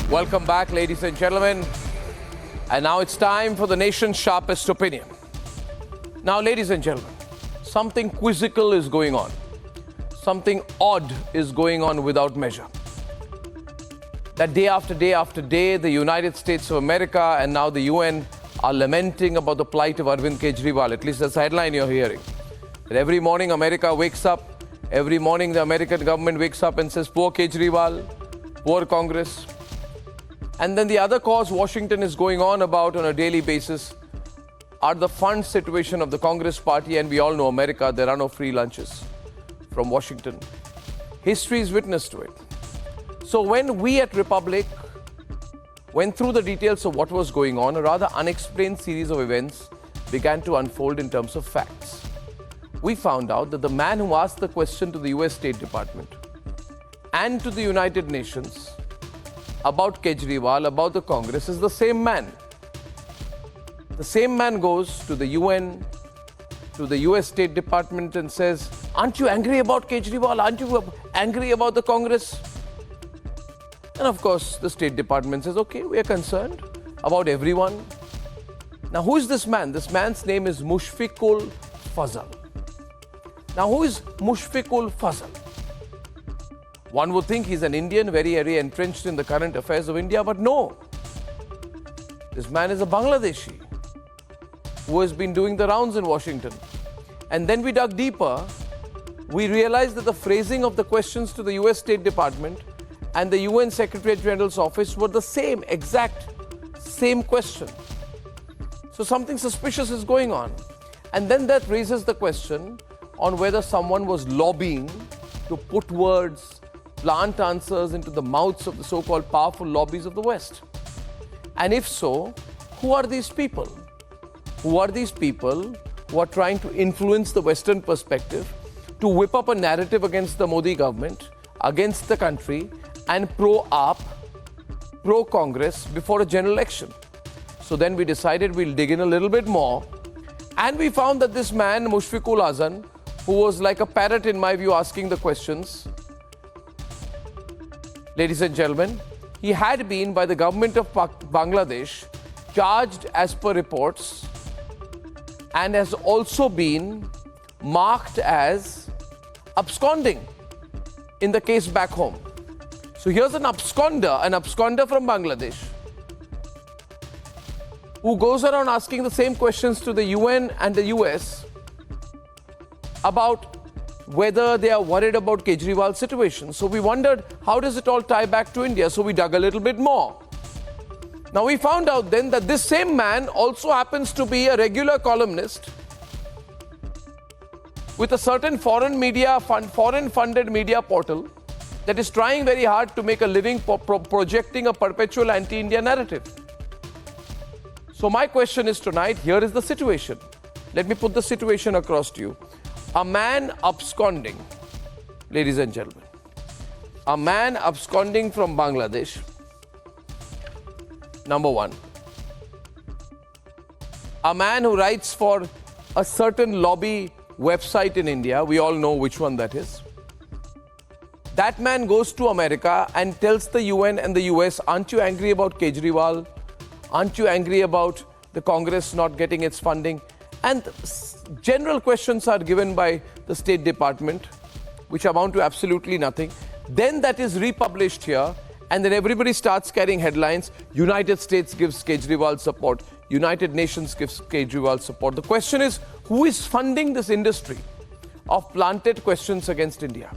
Welcome back, ladies and gentlemen. And now it's time for the nation's sharpest opinion. Now, ladies and gentlemen, something quizzical is going on. Something odd is going on without measure. That day after day after day, the United States of America and now the UN are lamenting about the plight of Arvind Kejriwal. At least that's the headline you're hearing. That every morning America wakes up, every morning the American government wakes up and says, poor Kejriwal, poor Congress. And then the other cause Washington is going on about on a daily basis are the fund situation of the Congress party. And we all know America, there are no free lunches from Washington. History is witness to it. So when we at Republic went through the details of what was going on, a rather unexplained series of events began to unfold in terms of facts. We found out that the man who asked the question to the US State Department and to the United Nations about Kejriwal, about the Congress, is the same man. The same man goes to the UN, to the US State Department and says, aren't you angry about Kejriwal? Aren't you angry about the Congress? And of course, the State Department says, okay, we are concerned about everyone. Now, who is this man? This man's name is Mushfiqul Fazal. Now, who is Mushfiqul Fazal? One would think he's an Indian, very entrenched in the current affairs of India, but no. This man is a Bangladeshi who has been doing the rounds in Washington. And then we dug deeper. We realized that the phrasing of the questions to the US State Department and the UN Secretary General's office were the same, exact same question. So something suspicious is going on. And then that raises the question on whether someone was lobbying to put words, plant answers into the mouths of the so-called powerful lobbies of the West. And if so, who are these people? Who are these people who are trying to influence the Western perspective, to whip up a narrative against the Modi government, against the country, and pro-AAP, pro-Congress before a general election? So then we decided we'll dig in a little bit more. And we found that this man, Mushfiqul Fazal, who was like a parrot in my view asking the questions, ladies and gentlemen, he had been by the government of Bangladesh charged as per reports and has also been marked as absconding in the case back home. So here's an absconder from Bangladesh who goes around asking the same questions to the UN and the US about whether they are worried about Kejriwal's situation. So we wondered, how does it all tie back to India? So we dug a little bit more. Now we found out then that this same man also happens to be a regular columnist with a certain foreign funded media portal that is trying very hard to make a living projecting a perpetual anti-India narrative. So my question is tonight, here is the situation. Let me put the situation across to you. A man absconding, ladies and gentlemen, a man absconding from Bangladesh, number one. A man who writes for a certain lobby website in India, we all know which one that is. That man goes to America and tells the UN and the US, aren't you angry about Kejriwal? Aren't you angry about the Congress not getting its funding? And general questions are given by the State Department, which amount to absolutely nothing. Then that is republished here, and then everybody starts carrying headlines. United States gives Kejriwal support. United Nations gives Kejriwal support. The question is, who is funding this industry of planted questions against India?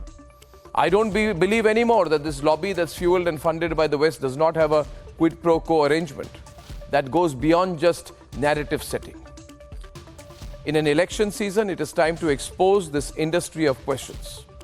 I don't believe anymore that this lobby that's fueled and funded by the West does not have a quid pro quo arrangement that goes beyond just narrative setting. In an election season, it is time to expose this industry of questions.